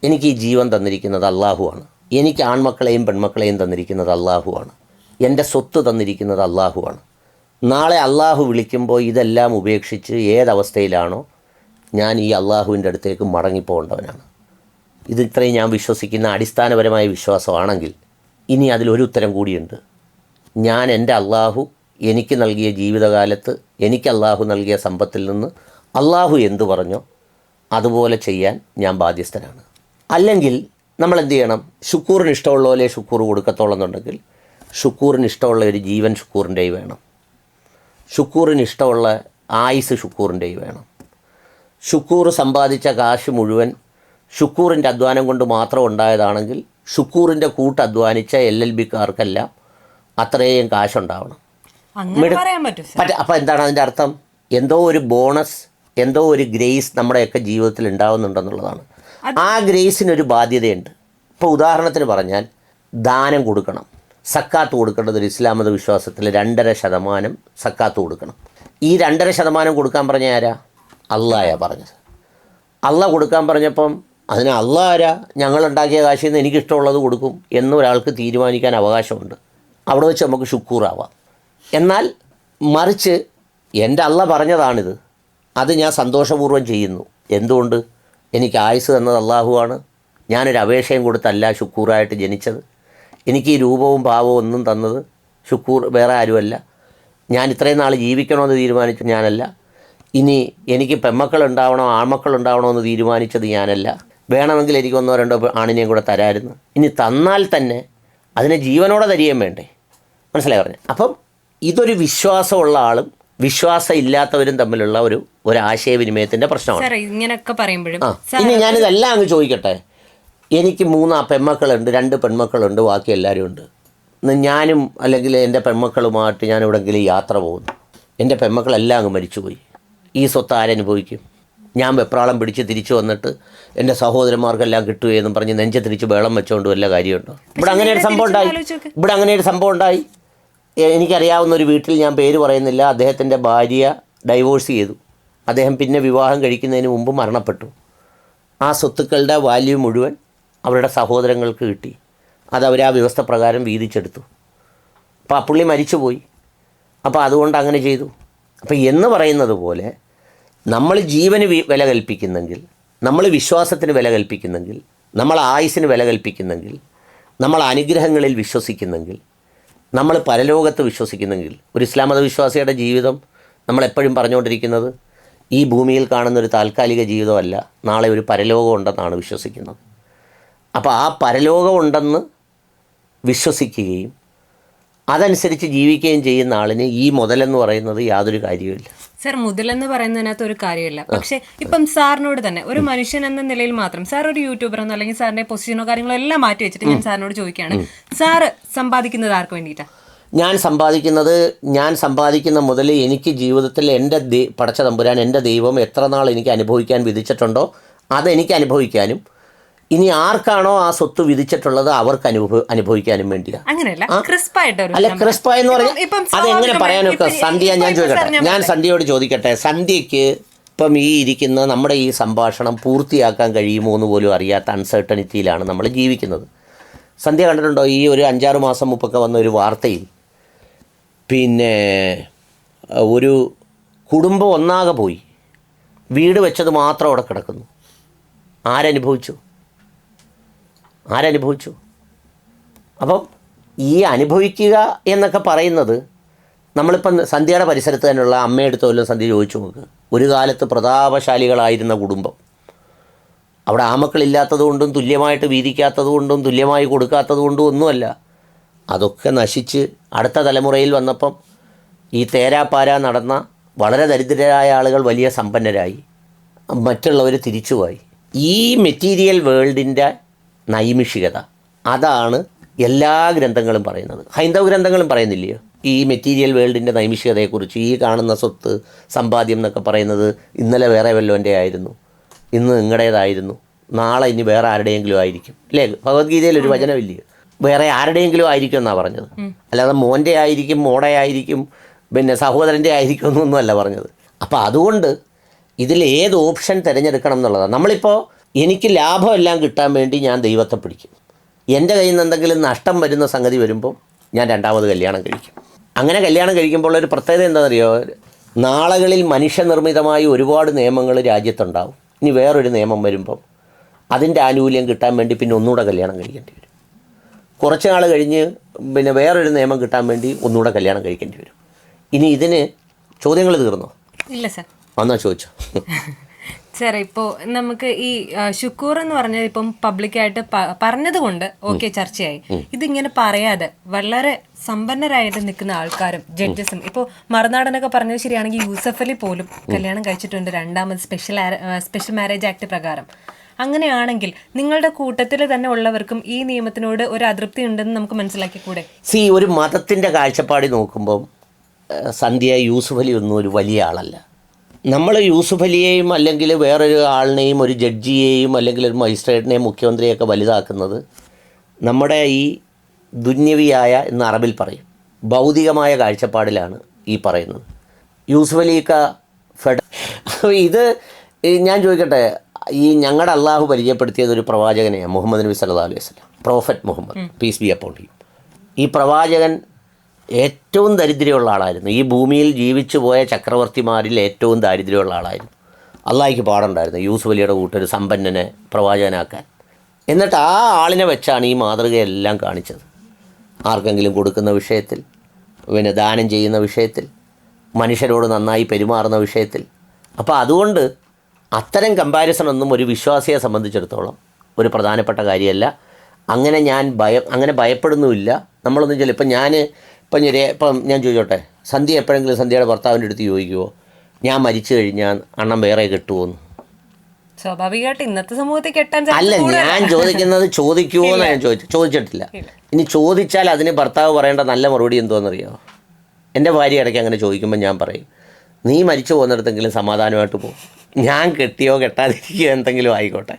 എനിക്ക് ഈ ജീവൻ തന്നിരിക്കുന്നത് അള്ളാഹുവാണ്, എനിക്ക് ആൺമക്കളെയും പെൺമക്കളെയും തന്നിരിക്കുന്നത് അള്ളാഹുവാണ്, എൻ്റെ സ്വത്ത് തന്നിരിക്കുന്നത് അള്ളാഹുവാണ്. നാളെ അള്ളാഹു വിളിക്കുമ്പോൾ ഇതെല്ലാം ഉപേക്ഷിച്ച് ഏതവസ്ഥയിലാണോ ഞാൻ ഈ അള്ളാഹുവിൻ്റെ അടുത്തേക്ക് മടങ്ങിപ്പോകേണ്ടവനാണ്. ഇത് ഇത്രയും ഞാൻ വിശ്വസിക്കുന്ന അടിസ്ഥാനപരമായ വിശ്വാസമാണെങ്കിൽ ഇനി അതിലൊരു ഉത്തരം കൂടിയുണ്ട്. ഞാൻ എൻ്റെ അള്ളാഹു എനിക്ക് നൽകിയ ജീവിതകാലത്ത് എനിക്ക് അള്ളാഹു നൽകിയ സമ്പത്തിൽ നിന്ന് അള്ളാഹു എന്തു പറഞ്ഞോ അതുപോലെ ചെയ്യാൻ ഞാൻ ബാധ്യസ്ഥനാണ്. അല്ലെങ്കിൽ നമ്മൾ എന്ത് ചെയ്യണം? ശുക്കൂറിന് ഇഷ്ടമുള്ള പോലെ ശുക്കൂർ കൊടുക്കത്തോളെന്നുണ്ടെങ്കിൽ ശുക്കൂറിന് ഇഷ്ടമുള്ള ഒരു ജീവൻ ശുക്കൂറിൻ്റെയും വേണം, ശുക്കൂറിന് ഇഷ്ടമുള്ള ആയുസ് ശുക്കൂറിൻ്റെയും വേണം. ശുക്കൂർ സമ്പാദിച്ച കാശ് മുഴുവൻ ശുക്കൂറിൻ്റെ അധ്വാനം കൊണ്ട് മാത്രം ഉണ്ടായതാണെങ്കിൽ ശുക്കൂറിൻ്റെ കൂട്ടധ്വാനിച്ച LLBക്കാർക്കെല്ലാം അത്രയും കാശുണ്ടാവണം. അപ്പോൾ എന്താണ് അതിൻ്റെ അർത്ഥം? എന്തോ ഒരു ബോണസ്, എന്തോ ഒരു ഗ്രേസ് നമ്മുടെയൊക്കെ ജീവിതത്തിൽ ഉണ്ടാവുന്നുണ്ടെന്നുള്ളതാണ്. ആ ഗ്രേസിനൊരു ബാധ്യതയുണ്ട്. ഇപ്പോൾ ഉദാഹരണത്തിന് പറഞ്ഞാൽ ദാനം കൊടുക്കണം, സക്കാത്ത് കൊടുക്കേണ്ടത് ഒരു ഇസ്ലാം മത വിശ്വാസത്തിൽ 2.5% സക്കാത്ത് കൊടുക്കണം. ഈ 2.5% കൊടുക്കാൻ പറഞ്ഞ ആരാ? അള്ളാഹയാ പറഞ്ഞത്. അള്ളാഹ് കൊടുക്കാൻ പറഞ്ഞപ്പം അതിന് അള്ളാഹ് ആരാ? ഞങ്ങളുണ്ടാക്കിയ കാശിൽ നിന്ന് എനിക്കിഷ്ടമുള്ളത് കൊടുക്കും എന്നൊരാൾക്ക് തീരുമാനിക്കാൻ അവകാശമുണ്ട്. അവിടെ വെച്ച് നമുക്ക് ശുക്കൂറാവാം. എന്നാൽ മറിച്ച് എൻ്റെ അള്ളാഹ് പറഞ്ഞതാണിത്, അത് ഞാൻ സന്തോഷപൂർവ്വം ചെയ്യുന്നു. എന്തുകൊണ്ട്? എനിക്ക് ആയുസ് തന്നത് അള്ളാഹുവാണ്. ഞാനൊരു അപേക്ഷയും കൊടുത്തല്ല ശുക്കൂറായിട്ട് ജനിച്ചത്. എനിക്ക് ഈ രൂപവും ഭാവവും ഒന്നും തന്നത് ശുക്കൂർ വേറെ ആരുമല്ല. ഞാൻ ഇത്രയും നാൾ ജീവിക്കണമെന്ന് തീരുമാനിച്ചു ഞാനല്ല. ഇനി എനിക്ക് പെൺമക്കളുണ്ടാവണോ ആൺമക്കളുണ്ടാവണോ എന്ന് തീരുമാനിച്ചത് ഞാനല്ല. വേണമെങ്കിൽ എനിക്ക് 1-2 ആണിനെയും കൂടെ തരാമായിരുന്നു. ഇനി തന്നാൽ തന്നെ അതിനെ ജീവനോടെ തരികയും വേണ്ടേ? മനസ്സിലായി പറഞ്ഞു. അപ്പം ഇതൊരു വിശ്വാസമുള്ള ആളും വിശ്വാസം ഇല്ലാത്തവരും തമ്മിലുള്ള ഒരു ആശയവിനിമയത്തിൻ്റെ പ്രശ്നമാണ്. ഇങ്ങനെയൊക്കെ പറയുമ്പോഴും ഇനി ഞാനിതെല്ലാം അങ്ങ് ചോദിക്കട്ടെ. എനിക്ക് 3 പെൺമക്കളുണ്ട്, 2 പെൺമക്കളുണ്ട്, ബാക്കി എല്ലാവരും ഉണ്ട്. ഞാനും അല്ലെങ്കിൽ എൻ്റെ പെൺമക്കളുമായിട്ട് ഞാൻ എവിടെയെങ്കിലും യാത്ര പോകുന്നു, എൻ്റെ പെൺമക്കളെല്ലാം അങ്ങ് മരിച്ചുപോയി. ഈ സ്വത്ത് ആരനുഭവിക്കും? ഞാൻ വെപ്രാളം പിടിച്ച് തിരിച്ചു വന്നിട്ട് എൻ്റെ സഹോദരന്മാർക്കെല്ലാം കിട്ടുകയെന്നും പറഞ്ഞ് നെഞ്ച തിരിച്ച് വെള്ളം വെച്ചുകൊണ്ട് വല്ല കാര്യമുണ്ടോ? ഇവിടെ അങ്ങനെ ഒരു സംഭവം ഉണ്ടായി. എനിക്കറിയാവുന്ന ഒരു വീട്ടിൽ, ഞാൻ പേര് പറയുന്നില്ല, അദ്ദേഹത്തിൻ്റെ ഭാര്യ ഡൈവോഴ്സ് ചെയ്തു. അദ്ദേഹം പിന്നെ വിവാഹം കഴിക്കുന്നതിന് മുമ്പ് മരണപ്പെട്ടു. ആ സ്വത്തുക്കളുടെ വാല്യൂ മുഴുവൻ അവരുടെ സഹോദരങ്ങൾക്ക് കിട്ടി. അതവർ ആ വ്യവസ്ഥ പ്രകാരം വീതിച്ചെടുത്തു. അപ്പോൾ ആ പുള്ളി മരിച്ചുപോയി. അപ്പോൾ അതുകൊണ്ട് അങ്ങനെ ചെയ്തു. അപ്പോൾ എന്ന് പറയുന്നത് പോലെ നമ്മൾ ജീവന് വില കൽപ്പിക്കുന്നെങ്കിൽ, നമ്മൾ വിശ്വാസത്തിന് വില കൽപ്പിക്കുന്നെങ്കിൽ, നമ്മൾ ആയുസ്സിന് വില കൽപ്പിക്കുന്നെങ്കിൽ, നമ്മൾ അനുഗ്രഹങ്ങളിൽ വിശ്വസിക്കുന്നെങ്കിൽ, നമ്മൾ പരലോകത്ത് വിശ്വസിക്കുന്നെങ്കിൽ, ഒരു ഇസ്ലാം മത വിശ്വാസിയുടെ ജീവിതം നമ്മളെപ്പോഴും പറഞ്ഞുകൊണ്ടിരിക്കുന്നത് ഈ ഭൂമിയിൽ കാണുന്നൊരു താൽക്കാലിക ജീവിതമല്ല, നാളെ ഒരു പരലോകം ഉണ്ടെന്നാണ് വിശ്വസിക്കുന്നത്. അപ്പോൾ ആ പരലോകം ഉണ്ടെന്ന് വിശ്വസിക്കുകയും അതനുസരിച്ച് ജീവിക്കുകയും ചെയ്യുന്ന ആളിന് ഈ മുതലെന്ന് പറയുന്നത് യാതൊരു കാര്യവുമില്ല. സാർ, മുതലെന്ന് പറയുന്നതിനകത്ത് ഒരു കാര്യമില്ല. പക്ഷെ ഇപ്പം സാറിനോട് തന്നെ ഒരു മനുഷ്യൻ എന്ന നിലയിൽ മാത്രം, സാർ ഒരു യൂട്യൂബർ എന്നോ അല്ലെങ്കിൽ സാറിന്റെ പൊസിഷനോ കാര്യങ്ങളോ എല്ലാം മാറ്റി വെച്ചിട്ട് ഞാൻ സാറിനോട് ചോദിക്കുകയാണ്, സാറ് സമ്പാദിക്കുന്നത് ആർക്ക് വേണ്ടിയിട്ടാണ്? ഞാൻ സമ്പാദിക്കുന്ന മുതൽ എനിക്ക് ജീവിതത്തിൽ എൻ്റെ പടച്ച തമ്പുരാൻ, എൻ്റെ ദൈവം എത്ര നാൾ എനിക്ക് അനുഭവിക്കാൻ വിധിച്ചിട്ടുണ്ടോ അതെനിക്ക് അനുഭവിക്കാനും, ഇനി ആർക്കാണോ ആ സ്വത്ത് വിധിച്ചിട്ടുള്ളത് അവർക്ക് അനുഭവിക്കാനും വേണ്ടിയാണ്. അല്ല, ക്രിസ്പായെന്ന് പറഞ്ഞാൽ അതെങ്ങനെ പറയാനൊക്കെ? സന്ധ്യ, ഞാൻ ചോദിക്കട്ടെ, ഞാൻ സന്ധ്യയോട് ചോദിക്കട്ടെ, സന്ധ്യയ്ക്ക് ഇപ്പം ഈ ഇരിക്കുന്ന നമ്മുടെ ഈ സംഭാഷണം പൂർത്തിയാക്കാൻ കഴിയുമോ എന്ന് പോലും അറിയാത്ത അൺസർട്ടനിറ്റിയിലാണ് നമ്മൾ ജീവിക്കുന്നത്. സന്ധ്യ കണ്ടിട്ടുണ്ടോ ഈ ഒരു 5-6 മാസം മുമ്പൊക്കെ വന്ന ഒരു വാർത്തയിൽ, പിന്നെ ഒരു കുടുംബം ഒന്നാകെ പോയി, വീട് വെച്ചത് മാത്രം അവിടെ കിടക്കുന്നു. ആരനുഭവിച്ചു? അപ്പം ഈ അനുഭവിക്കുക എന്നൊക്കെ പറയുന്നത്, നമ്മളിപ്പം സന്ധ്യയുടെ പരിസരത്ത് തന്നെയുള്ള അമ്മയെടുത്തോലും സന്ധ്യ ചോദിച്ചു നോക്ക്. ഒരു കാലത്ത് പ്രതാപശാലികളായിരുന്ന കുടുംബം, അവിടെ ആമക്കളില്ലാത്തതുകൊണ്ടും തുല്യമായിട്ട് വീതിക്കാത്തതുകൊണ്ടും തുല്യമായി കൊടുക്കാത്തതുകൊണ്ടും ഒന്നുമല്ല, അതൊക്കെ നശിച്ച് അടുത്ത തലമുറയിൽ വന്നപ്പം ഈ തേരാപ്പാര നടന്ന വളരെ ദരിദ്രരായ ആളുകൾ വലിയ സമ്പന്നരായി, മറ്റുള്ളവർ തിരിച്ചുപോയി. ഈ മെറ്റീരിയൽ വേൾഡിൻ്റെ നൈമിഷികത അതാണ് എല്ലാ ഗ്രന്ഥങ്ങളും പറയുന്നത്. ഹൈന്ദവ ഗ്രന്ഥങ്ങളും പറയുന്നില്ലയോ ഈ മെറ്റീരിയൽ വേൾഡിൻ്റെ നൈമിഷികതയെക്കുറിച്ച്? ഈ കാണുന്ന സ്വത്ത് സമ്പാദ്യം എന്നൊക്കെ പറയുന്നത് ഇന്നലെ വേറെ വല്ലവൻ്റെ ആയിരുന്നു, ഇന്ന് നിങ്ങളുടേതായിരുന്നു, നാളെ ഇനി വേറെ ആരുടെയെങ്കിലും ആയിരിക്കും, അല്ലേ? ഭഗവത്ഗീതയിൽ ഒരു വചനമില്ലയോ വേറെ ആരുടെയെങ്കിലും ആയിരിക്കും എന്നാണ് പറഞ്ഞത്. അല്ലാതെ മോൻ്റെ ആയിരിക്കും, മോടെ ആയിരിക്കും, പിന്നെ സഹോദരൻ്റെ ആയിരിക്കും എന്നൊന്നുമല്ല പറഞ്ഞത്. അപ്പോൾ അതുകൊണ്ട് ഇതിൽ ഏത് ഓപ്ഷൻ തിരഞ്ഞെടുക്കണം എന്നുള്ളതാണ്. നമ്മളിപ്പോൾ എനിക്ക് ലാഭമെല്ലാം കിട്ടാൻ വേണ്ടി ഞാൻ ദൈവത്തെ പിടിക്കും. എൻ്റെ കയ്യിൽ നിന്ന് എന്തെങ്കിലും നഷ്ടം വരുന്ന സംഗതി വരുമ്പോൾ ഞാൻ രണ്ടാമത് കല്യാണം കഴിക്കും. അങ്ങനെ കല്യാണം കഴിക്കുമ്പോൾ ഒരു പ്രത്യേകത എന്താണെന്നറിയോ? നാളുകളിൽ മനുഷ്യനിർമ്മിതമായ ഒരുപാട് നിയമങ്ങൾ രാജ്യത്തുണ്ടാവും. ഇനി വേറൊരു നിയമം വരുമ്പം അതിൻ്റെ ആനുകൂല്യം കിട്ടാൻ വേണ്ടി പിന്നെ ഒന്നുകൂടെ കല്യാണം കഴിക്കേണ്ടി വരും. കുറച്ച് നാൾ കഴിഞ്ഞ് പിന്നെ വേറൊരു നിയമം കിട്ടാൻ വേണ്ടി ഒന്നുകൂടെ കല്യാണം കഴിക്കേണ്ടി വരും. ഇനി ഇതിന് ചോദ്യങ്ങൾ തീർന്നോ? ഇല്ല സാർ. വന്നാ ചോദിച്ചോ. സാർ, ഇപ്പോൾ നമുക്ക് ഈ ഷുക്കൂർ എന്ന് പറഞ്ഞത് ഇപ്പം പബ്ലിക്കായിട്ട് പറഞ്ഞത് കൊണ്ട് ഓക്കെ ചർച്ചയായി. ഇതിങ്ങനെ പറയാതെ വളരെ സമ്പന്നരായിട്ട് നിൽക്കുന്ന ആൾക്കാരും ജഡ്ജസും, ഇപ്പോൾ മറുനാടനൊക്കെ പറഞ്ഞത് ശരിയാണെങ്കിൽ യൂസഫ് അലി പോലും കല്യാണം കഴിച്ചിട്ടുണ്ട് രണ്ടാമത് സ്പെഷ്യൽ മാരേജ് ആക്ട് പ്രകാരം. അങ്ങനെയാണെങ്കിൽ നിങ്ങളുടെ കൂട്ടത്തിൽ തന്നെ ഉള്ളവർക്കും ഈ നിയമത്തിനോട് ഒരു അതൃപ്തി ഉണ്ടെന്ന് നമുക്ക് മനസ്സിലാക്കിക്കൂടെ? ഒരു മതത്തിൻ്റെ കാഴ്ചപ്പാടി നോക്കുമ്പം സന്ധ്യ യൂസുഫ് അലി ഒന്നും ഒരു വലിയ ആളല്ല. നമ്മൾ യൂസുഫ് അലിയെയും അല്ലെങ്കിൽ വേറൊരു ആളിനെയും ഒരു ജഡ്ജിയെയും അല്ലെങ്കിൽ ഒരു മജിസ്ട്രേറ്റിനെയും മുഖ്യമന്ത്രിയൊക്കെ വലുതാക്കുന്നത് നമ്മുടെ ഈ ദുന്യവിയായ എന്ന് അറബിൽ പറയും ഭൗതികമായ കാഴ്ചപ്പാടിലാണ് ഈ പറയുന്നത്. യൂസുഫ് അലിക്ക ഇത് ഞാൻ ചോദിക്കട്ടെ, ഈ ഞങ്ങളുടെ അള്ളാഹു പരിചയപ്പെടുത്തിയത് ഒരു പ്രവാചകനെയാണ്, മുഹമ്മദ് നബി സല്ലല്ലാഹു അലൈഹി വസല്ലം, prophet Muhammad peace be upon him. ഈ പ്രവാചകൻ ഏറ്റവും ദരിദ്രമുള്ള ആളായിരുന്നു. ഈ ഭൂമിയിൽ ജീവിച്ചു പോയ ചക്രവർത്തിമാരിൽ ഏറ്റവും ദാരിദ്ര്യമുള്ള ആളായിരുന്നു. അള്ളാഹിക്ക് പാടുണ്ടായിരുന്നു യൂസുഫ് അലിയുടെ കൂട്ടൊരു സമ്പന്നനെ പ്രവാചകനാക്കാൻ. എന്നിട്ട് ആ ആളിനെ വെച്ചാണ് ഈ മാതൃകയെല്ലാം കാണിച്ചത്. ആർക്കെങ്കിലും കൊടുക്കുന്ന വിഷയത്തിൽ, പിന്നെ ദാനം ചെയ്യുന്ന വിഷയത്തിൽ, മനുഷ്യരോട് നന്നായി പെരുമാറുന്ന വിഷയത്തിൽ. അപ്പോൾ അതുകൊണ്ട് അത്തരം കമ്പാരിസൺ ഒന്നും ഒരു വിശ്വാസിയെ സംബന്ധിച്ചിടത്തോളം ഒരു പ്രധാനപ്പെട്ട കാര്യമല്ല. അങ്ങനെ അങ്ങനെ ഭയപ്പെടുന്നുമില്ല. നമ്മളൊന്നും ചില ഇപ്പം ഞാൻ ചോദിച്ചോട്ടെ, സന്ധ്യ എപ്പോഴെങ്കിലും സന്ധ്യയുടെ ഭർത്താവിൻ്റെ അടുത്ത് ചോദിക്കുമോ ഞാൻ മരിച്ചു കഴിഞ്ഞാൽ അണ്ണം വേറെ കെട്ടുമോന്ന്? സ്വാഭാവികമായിട്ട് ഇന്നത്തെ സമൂഹത്തിൽ കെട്ടാൻ അല്ല, ഞാൻ ചോദിക്കുന്നത് ചോദിക്കുമോ എന്ന് ഞാൻ ചോദിച്ചിട്ടില്ല. ഇനി ചോദിച്ചാൽ അതിന് ഭർത്താവ് പറയേണ്ട നല്ല മറുപടി എന്തോന്നറിയോ? എൻ്റെ ഭാര്യ ഇടയ്ക്ക് അങ്ങനെ ചോദിക്കുമ്പോൾ ഞാൻ പറയും, നീ മരിച്ചു പോകുന്നിടത്തെങ്കിലും സമാധാനമായിട്ട് പോകും, ഞാൻ കെട്ടിയോ കെട്ടാതിരിക്കുകയോ എന്തെങ്കിലും ആയിക്കോട്ടെ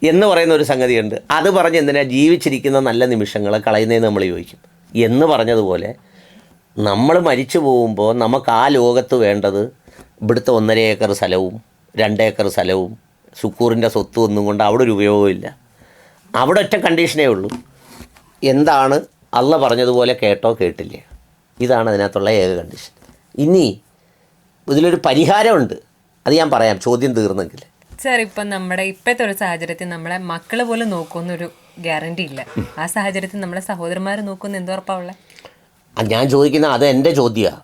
എന്ന് പറയുന്ന ഒരു സംഗതിയുണ്ട്. അത് പറഞ്ഞ് എന്തിനാ ജീവിച്ചിരിക്കുന്ന നല്ല നിമിഷങ്ങളെ കളയുന്നതെന്ന് നമ്മൾ ചോദിക്കും. എന്ന് പറഞ്ഞതുപോലെ നമ്മൾ മരിച്ചു പോകുമ്പോൾ നമുക്ക് ആ ലോകത്ത് വേണ്ടത് ഇവിടുത്തെ 1.5 ഏക്കർ സ്ഥലവും 2 ഏക്കർ സ്ഥലവും ഷുക്കൂറിൻ്റെ സ്വത്തും ഒന്നും കൊണ്ട് അവിടെ ഒരു ഉപയോഗമില്ല. അവിടെ ഒറ്റ കണ്ടീഷനേ ഉള്ളൂ, എന്താണ് അള്ള പറഞ്ഞതുപോലെ കേട്ടോ കേട്ടില്ലേ, ഇതാണ് അതിനകത്തുള്ള ഏക കണ്ടീഷൻ. ഇനി ഇതിലൊരു പരിഹാരമുണ്ട്, അത് ഞാൻ പറയാം ചോദ്യം തീർന്നെങ്കിൽ. സാർ, ഇപ്പം നമ്മുടെ ഇപ്പോഴത്തെ ഒരു സാഹചര്യത്തിൽ നമ്മളെ മക്കൾ പോലും നോക്കുന്നൊരു ഗ്യാരണ്ടി ഇല്ല. ആ സാഹചര്യത്തിൽ നമ്മളെ സഹോദരന്മാർ നോക്കുന്ന എന്തോ ഉറപ്പാവുള്ള? ഞാൻ ചോദിക്കുന്ന അത് എൻ്റെ ചോദ്യമാണ്.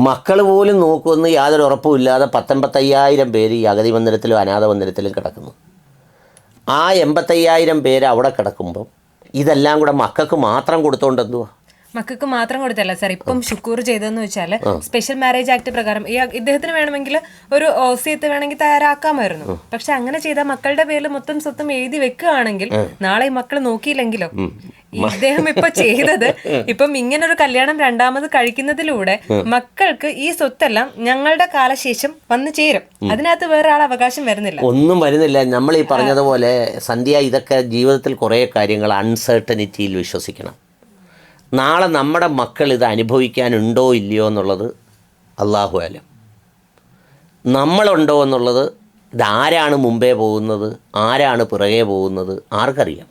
മക്കൾ പോലും നോക്കുമെന്ന് യാതൊരു ഉറപ്പുമില്ലാതെ 85,000 പേര് ഈ അഗതി മന്ദിരത്തിലും അനാഥ മന്ദിരത്തിലും കിടക്കുന്നു. ആ 85,000 പേര് അവിടെ കിടക്കുമ്പം ഇതെല്ലാം കൂടെ മക്കൾക്ക് മാത്രം കൊടുത്തോണ്ട് എന്തുവാ? മക്കൾക്ക് മാത്രം കൊടുത്തല്ല സാർ, ഇപ്പം ഷുക്കൂർ ചെയ്തതെന്ന് വെച്ചാൽ സ്പെഷ്യൽ മാരേജ് ആക്ട് പ്രകാരം ഇദ്ദേഹത്തിന് വേണമെങ്കിൽ ഒരു ഓസിയത്ത് വേണമെങ്കിൽ തയ്യാറാക്കാമായിരുന്നു. പക്ഷെ അങ്ങനെ ചെയ്ത മക്കളുടെ പേരിൽ മൊത്തം സ്വത്തും എഴുതി വെക്കുകയാണെങ്കിൽ നാളെ ഈ മക്കൾ നോക്കിയില്ലെങ്കിലോ? ഇദ്ദേഹം ഇപ്പൊ ചെയ്തത് ഇപ്പം ഇങ്ങനൊരു കല്യാണം രണ്ടാമത് കഴിക്കുന്നതിലൂടെ മക്കൾക്ക് ഈ സ്വത്തെല്ലാം ഞങ്ങളുടെ കാലശേഷം വന്നു ചേരും. അതിനകത്ത് വേറെ ആൾ അവകാശം വരുന്നില്ല, ഒന്നും വരുന്നില്ല. നമ്മൾ ഈ പറഞ്ഞതുപോലെ സന്ധ്യ, ഇതൊക്കെ ജീവിതത്തിൽ കുറേ കാര്യങ്ങൾ അൺസർട്ടനിറ്റിയിൽ വിശ്വസിക്കണം. നാളെ നമ്മുടെ മക്കൾ ഇത് അനുഭവിക്കാനുണ്ടോ ഇല്ലയോ എന്നുള്ളത് അള്ളാഹു ആലം. നമ്മളുണ്ടോ എന്നുള്ളത്, ഇതാരാണ് മുമ്പേ പോകുന്നത്, ആരാണ് പിറകെ പോകുന്നത്, ആർക്കറിയാം.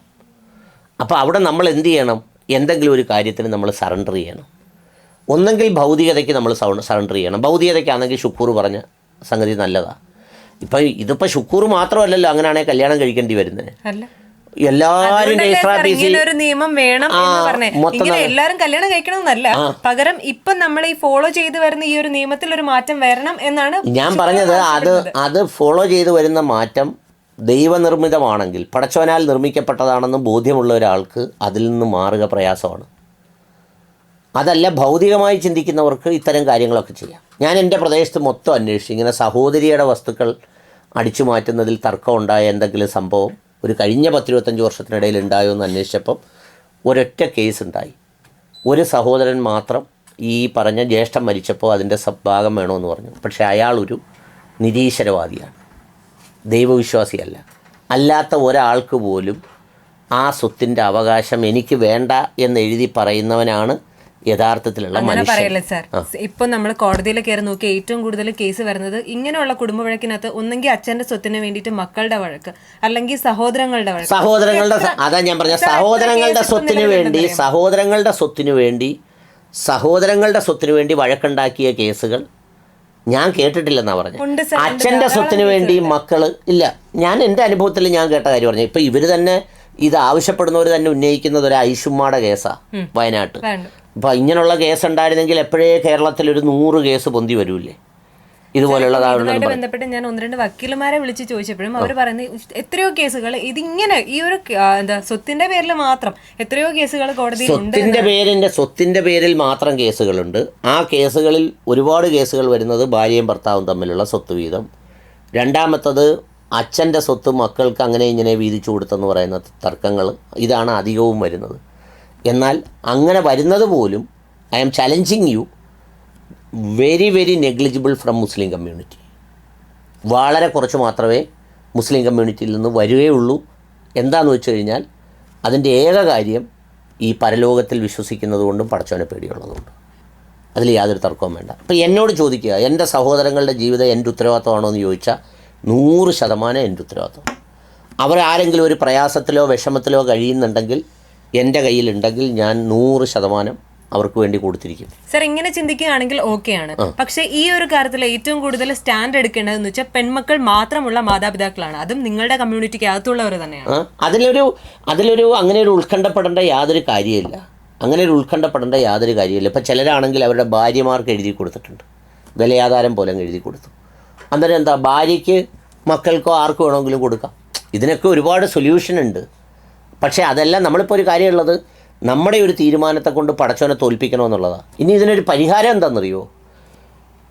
അപ്പോൾ അവിടെ നമ്മൾ എന്ത് ചെയ്യണം? എന്തെങ്കിലും ഒരു കാര്യത്തിന് നമ്മൾ സറണ്ടർ ചെയ്യണം. ഒന്നെങ്കിൽ ഭൗതികതയ്ക്ക് നമ്മൾ സറണ്ടർ ചെയ്യണം. ഭൗതികതയ്ക്കാണെങ്കിൽ ഷുക്കൂർ പറഞ്ഞ സംഗതി നല്ലതാണ്. ഇതിപ്പോൾ ഷുക്കൂർ മാത്രമല്ലല്ലോ അങ്ങനെയാണെങ്കിൽ കല്യാണം കഴിക്കേണ്ടി വരുന്നത്. എല്ലാരും ഒരു നിയമം വേണം എന്ന് പറഞ്ഞേ. ഇങ്ങനെ എല്ലാരും കല്യാണം കഴിക്കണമെന്നല്ല, പകരം ഇപ്പൊ നമ്മൾ ഈ ഫോളോ ചെയ്ത് വരുന്ന ഈ ഒരു നിയമത്തിൽ ഒരു മാറ്റം വരണം എന്നാണ് ഞാൻ പറഞ്ഞത്. അത് ഫോളോ ചെയ്ത് വരുന്ന മാറ്റം ദൈവനിർമ്മിതമാണെങ്കിൽ, പടച്ചവനാൽ നിർമ്മിക്കപ്പെട്ടതാണെന്ന് ബോധ്യമുള്ള ഒരാൾക്ക് അതിൽ നിന്ന് മാറുക പ്രയാസമാണ്. അതല്ല, ഭൗതികമായി ചിന്തിക്കുന്നവർക്ക് ഇത്തരം കാര്യങ്ങളൊക്കെ ചെയ്യാം. ഞാൻ എൻ്റെ പ്രദേശത്ത് മൊത്തം അന്വേഷിച്ചു, ഇങ്ങനെ സഹോദരിയുടെ വസ്തുക്കൾ അടിച്ചു മാറ്റുന്നതിൽ തർക്കമുണ്ടായ എന്തെങ്കിലും സംഭവം ഒരു കഴിഞ്ഞ 10-25 വർഷത്തിനിടയിൽ ഉണ്ടായോ എന്ന് അന്വേഷിച്ചപ്പം ഒരൊറ്റ കേസ് ഉണ്ടായി. ഒരു സഹോദരൻ മാത്രം ഈ പറഞ്ഞ ജ്യേഷ്ഠൻ മരിച്ചപ്പോൾ അതിൻ്റെ ഭാഗം വേണമെന്ന് പറഞ്ഞു. പക്ഷേ അയാളൊരു നിരീശ്വരവാദിയാണ്, ദൈവവിശ്വാസിയല്ല. അല്ലാത്ത ഒരാൾക്ക് പോലും ആ സ്വത്തിൻ്റെ അവകാശം എനിക്ക് വേണ്ട എന്ന് എഴുതി പറയുന്നവനാണ് യഥാർത്ഥത്തിലുള്ള അങ്ങനെ മനുഷ്യൻ. പറയല്ലേ സാർ, ഇപ്പൊ നമ്മൾ കോടതിയിൽ കയറി നോക്കി ഏറ്റവും കൂടുതൽ കേസ് വരുന്നത് ഇങ്ങനെയുള്ള കുടുംബ വഴക്കിനകത്ത് ഒന്നെങ്കിൽ അച്ഛന്റെ സ്വത്തിന് വേണ്ടിയിട്ട് മക്കളുടെ വഴക്ക്, അല്ലെങ്കിൽ സഹോദരങ്ങളുടെ വഴക്ക്. അതാ ഞാൻ പറഞ്ഞ സഹോദരങ്ങളുടെ സ്വത്തിനു വേണ്ടി വഴക്കുണ്ടാക്കിയ കേസുകൾ ഞാൻ കേട്ടിട്ടില്ലെന്നാ പറഞ്ഞത്. അച്ഛൻ്റെ സ്വത്തിന് വേണ്ടി മക്കള് ഇല്ല. ഞാൻ എൻ്റെ അനുഭവത്തിൽ ഞാൻ കേട്ട കാര്യം പറഞ്ഞു. ഇപ്പൊ ഇവര് തന്നെ ഇത് ആവശ്യപ്പെടുന്നവർ തന്നെ ഉന്നയിക്കുന്നത് ഒരു ഐഷുമ്മയുടെ കേസാണ് വയനാട്ട്. അപ്പം ഇങ്ങനെയുള്ള കേസ് ഉണ്ടായിരുന്നെങ്കിൽ എപ്പോഴേ കേരളത്തിൽ ഒരു 100 കേസ് പൊന്തി വരൂല്ലേ ഇതുപോലെയുള്ളതായിട്ട് ബന്ധപ്പെട്ട് ഞാൻ 1-2 വക്കീലന്മാരെ വിളിച്ച് ചോദിച്ചപ്പോഴും അവർ പറയുന്നത് എത്രയോ കേസുകൾ ഇതിങ്ങനെ ഈ ഒരു സ്വത്തിന്റെ പേരിൽ മാത്രം എത്രയോ കേസുകൾ കോടതിയിൽ സ്വത്തിന്റെ പേരിൽ മാത്രം കേസുകളുണ്ട്. ആ കേസുകളിൽ ഒരുപാട് കേസുകൾ വരുന്നത് ഭാര്യയും ഭർത്താവും തമ്മിലുള്ള സ്വത്ത് വീതം. രണ്ടാമത്തത് അച്ഛൻ്റെ സ്വത്ത് മക്കൾക്ക് അങ്ങനെ ഇങ്ങനെ വീതിച്ചു കൊടുത്തെന്ന് പറയുന്ന തർക്കങ്ങൾ, ഇതാണ് അധികവും വരുന്നത്. എന്നാൽ അങ്ങനെ വരുന്നത് പോലും I am challenging you, very very negligible from Muslim community. വളരെ കുറച്ച് മാത്രമേ മുസ്ലിം കമ്മ്യൂണിറ്റിയിൽ നിന്ന് വരികയുള്ളൂ. എന്താണെന്ന് വെച്ച് കഴിഞ്ഞാൽ അതിൻ്റെ ഏക കാര്യം ഈ പരലോകത്തിൽ വിശ്വസിക്കുന്നത് കൊണ്ടും പടച്ചവനെ പേടിയുള്ളതുകൊണ്ടും. അതിൽ യാതൊരു തർക്കവും വേണ്ട. അപ്പോൾ എന്നോട് ചോദിക്കുക എൻ്റെ സഹോദരങ്ങളുടെ ജീവിതം എൻ്റെ ഉത്തരവാദിത്തമാണോ എന്ന് ചോദിച്ചാൽ 100% എൻ്റെ ഉത്തരവാദിത്തം. അവരാരെങ്കിലും ഒരു പ്രയാസത്തിലോ വിഷമത്തിലോ കഴിയുന്നുണ്ടെങ്കിൽ എൻ്റെ കയ്യിലുണ്ടെങ്കിൽ ഞാൻ 100% അവർക്ക് വേണ്ടി കൊടുത്തിരിക്കും. സർ, ഇങ്ങനെ ചിന്തിക്കുകയാണെങ്കിൽ ഓക്കെയാണ്. പക്ഷേ ഈ ഒരു കാര്യത്തിൽ ഏറ്റവും കൂടുതൽ സ്റ്റാൻഡ് എടുക്കേണ്ടതെന്ന് വെച്ചാൽ പെൺമക്കൾ മാത്രമുള്ള മാതാപിതാക്കളാണ്, അതും നിങ്ങളുടെ കമ്മ്യൂണിറ്റിക്ക് അകത്തുള്ളവർ തന്നെയാണ്. അതിലൊരു അങ്ങനെ ഒരു ഉത്കണ്ഠപ്പെടേണ്ട യാതൊരു കാര്യമില്ല. ഇപ്പം ചിലരാണെങ്കിൽ അവരുടെ ഭാര്യമാർക്ക് എഴുതി കൊടുത്തിട്ടുണ്ട്, വിലയാധാരം പോലെ എഴുതി കൊടുത്തു. അന്നേരം എന്താ, ഭാര്യയ്ക്ക് മക്കൾക്കോ ആർക്ക് വേണമെങ്കിലും കൊടുക്കാം. ഇതിനൊക്കെ ഒരുപാട് സൊല്യൂഷൻ ഉണ്ട്. പക്ഷേ അതെല്ലാം നമ്മളിപ്പോൾ ഒരു കാര്യമുള്ളത് നമ്മുടെ ഒരു തീരുമാനത്തെ കൊണ്ട് പടച്ചവനെ തോൽപ്പിക്കണമെന്നുള്ളതാണ്. ഇനി ഇതിനൊരു പരിഹാരം എന്താണെന്നറിയോ?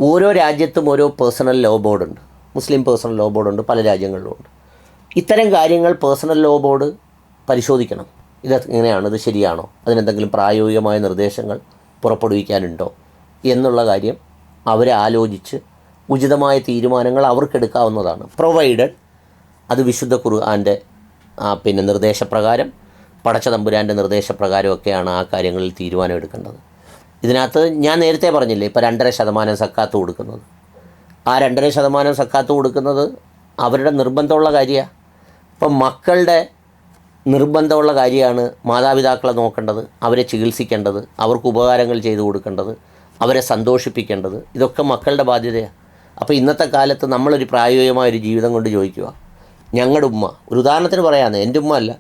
ഓരോ രാജ്യത്തും ഓരോ പേഴ്സണൽ ലോ ബോർഡുണ്ട്. മുസ്ലിം പേഴ്സണൽ ലോ ബോർഡുണ്ട്, പല രാജ്യങ്ങളിലുമുണ്ട്. ഇത്തരം കാര്യങ്ങൾ പേഴ്സണൽ ലോ ബോർഡ് പരിശോധിക്കണം. ഇത് എങ്ങനെയാണ്, ഇത് ശരിയാണോ, അതിനെന്തെങ്കിലും പ്രായോഗികമായ നിർദ്ദേശങ്ങൾ പുറപ്പെടുവിക്കാനുണ്ടോ എന്നുള്ള കാര്യം അവരെ ആലോചിച്ച് ഉചിതമായ തീരുമാനങ്ങൾ അവർക്കെടുക്കാവുന്നതാണ്. പ്രൊവൈഡഡ് അത് വിശുദ്ധ ഖുർആൻ്റെ നിർദ്ദേശപ്രകാരം, പടച്ച തമ്പുരാൻ്റെ നിർദ്ദേശപ്രകാരമൊക്കെയാണ് ആ കാര്യങ്ങളിൽ തീരുമാനം എടുക്കേണ്ടത്. ഇതിനകത്ത് ഞാൻ നേരത്തെ പറഞ്ഞില്ലേ, ഇപ്പോൾ 2.5% സക്കാത്ത് കൊടുക്കുന്നത്. ആ 2.5% സക്കാത്ത് കൊടുക്കുന്നത് അവരുടെ നിർബന്ധമുള്ള കാര്യമാണ്. ഇപ്പം മക്കളുടെ നിർബന്ധമുള്ള കാര്യമാണ് മാതാപിതാക്കളെ നോക്കേണ്ടത്, അവരെ ചികിത്സിക്കേണ്ടത്, അവർക്ക് ഉപകാരങ്ങൾ ചെയ്തു കൊടുക്കേണ്ടത്, അവരെ സന്തോഷിപ്പിക്കേണ്ടത്. ഇതൊക്കെ മക്കളുടെ ബാധ്യതയാണ്. അപ്പോൾ ഇന്നത്തെ കാലത്ത് നമ്മളൊരു പ്രായോഗികമായൊരു ജീവിതം കൊണ്ട് ചോദിക്കുക, ഞങ്ങളുടെ ഉമ്മ, ഒരു ഉദാഹരണത്തിന് പറയാമെന്ന്, എൻ്റെ ഉമ്മ അല്ല,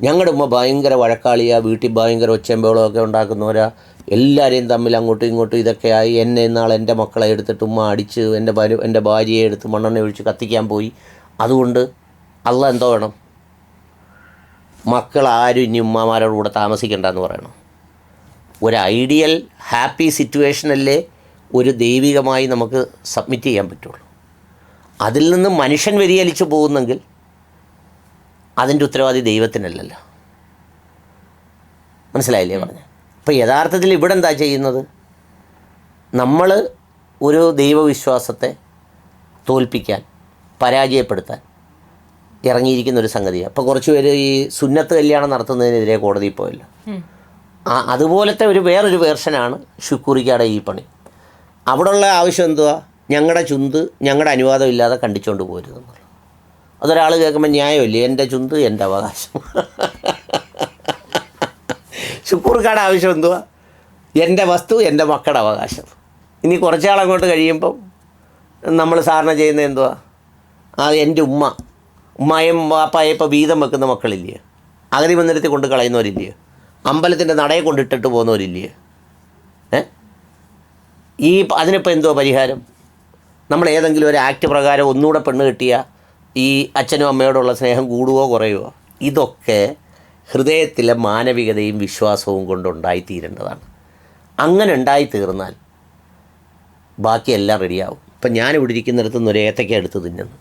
ഞങ്ങളുടെ ഉമ്മ ഭയങ്കര വഴക്കാളിയാണ്, വീട്ടിൽ ഭയങ്കര ഒച്ചമ്പളമൊക്കെ ഉണ്ടാക്കുന്നവരാ, എല്ലാവരെയും തമ്മിൽ അങ്ങോട്ടും ഇങ്ങോട്ടും ഇതൊക്കെയായി. എന്നെ ഇന്നാൾ എൻ്റെ മക്കളെ എടുത്തിട്ട് ഉമ്മ അടിച്ച് എൻ്റെ ഭാര്യയെ എടുത്ത് മണ്ണെണ്ണ ഒഴിച്ച് കത്തിക്കാൻ പോയി. അതുകൊണ്ട് അള്ളാ എന്തോ വേണം, മക്കളാരും ഇനി ഉമ്മമാരുടെ കൂടെ താമസിക്കേണ്ടെന്ന് പറയണം. ഒരു ഐഡിയൽ ഹാപ്പി സിറ്റുവേഷനല്ലേ ഒരു ദൈവികമായി നമുക്ക് സബ്മിറ്റ് ചെയ്യാൻ പറ്റുള്ളൂ. അതിൽ നിന്ന് മനുഷ്യൻ വ്യതിചലിച്ചു പോകുന്നെങ്കിൽ അതിൻ്റെ ഉത്തരവാദി ദൈവത്തിനല്ലല്ലോ. മനസ്സിലായില്ലേ പറഞ്ഞത്? അപ്പോൾ യഥാർത്ഥത്തിൽ ഇവിടെ എന്താ ചെയ്യുന്നത്? നമ്മൾ ഒരു ദൈവവിശ്വാസത്തെ തോൽപ്പിക്കാൻ, പരാജയപ്പെടുത്താൻ ഇറങ്ങിയിരിക്കുന്ന ഒരു സംഗതിയാണ്. അപ്പോൾ കുറച്ച് പേര് ഈ സുന്നത്ത് കല്യാണം നടത്തുന്നതിനെതിരെ കോടതിയിൽ പോയല്ലോ. അതുപോലത്തെ വേറൊരു വേർഷനാണ് ഷുക്കൂറിക്കാടെ ഈ പണി. അവിടെയുള്ള ആവശ്യം എന്തുവാ? ഞങ്ങളുടെ ചുന്ത് ഞങ്ങളുടെ അനുവാദം ഇല്ലാതെ കണ്ടിച്ചുകൊണ്ട് പോരുതെന്നുള്ളത്. അതൊരാൾ കേൾക്കുമ്പോൾ ന്യായമില്ലേ, എൻ്റെ ചുന്ത് എൻ്റെ അവകാശം. ഷുക്കൂർക്കാട് ആവശ്യം എന്തുവാ? എൻ്റെ വസ്തു എൻ്റെ മക്കളുടെ അവകാശം. ഇനി കുറച്ചാളങ്ങോട്ട് കഴിയുമ്പം നമ്മൾ സാധാരണ ചെയ്യുന്നത് എന്തുവാ? എൻ്റെ ഉമ്മയും വാപ്പായെ ഇപ്പോൾ വീതം വെക്കുന്ന മക്കളില്ലേ, അഗതി മന്ദിരത്തിൽ കൊണ്ട് കളയുന്നവരില്ലേ, അമ്പലത്തിൻ്റെ നടയെ കൊണ്ടിട്ടിട്ട് പോകുന്നവരില്ലേ? അതിനിപ്പോൾ എന്തോ പരിഹാരം? നമ്മൾ ഏതെങ്കിലും ഒരു ആക്ട് പ്രകാരം ഒന്നുകൂടെ പെണ്ണ് കിട്ടിയാൽ ഈ അച്ഛനും അമ്മയോടുള്ള സ്നേഹം കൂടുകയോ കുറയുമോ? ഇതൊക്കെ ഹൃദയത്തിലെ മാനവികതയും വിശ്വാസവും കൊണ്ടുണ്ടായിത്തീരേണ്ടതാണ്. അങ്ങനെ ഉണ്ടായിത്തീർന്നാൽ ബാക്കിയെല്ലാം റെഡിയാവും. ഇപ്പം ഞാനിവിടെ ഇരിക്കുന്നിടത്ത് നിന്ന് ഒരു ഏത്തക്ക എടുത്ത് തിന്നുന്നു.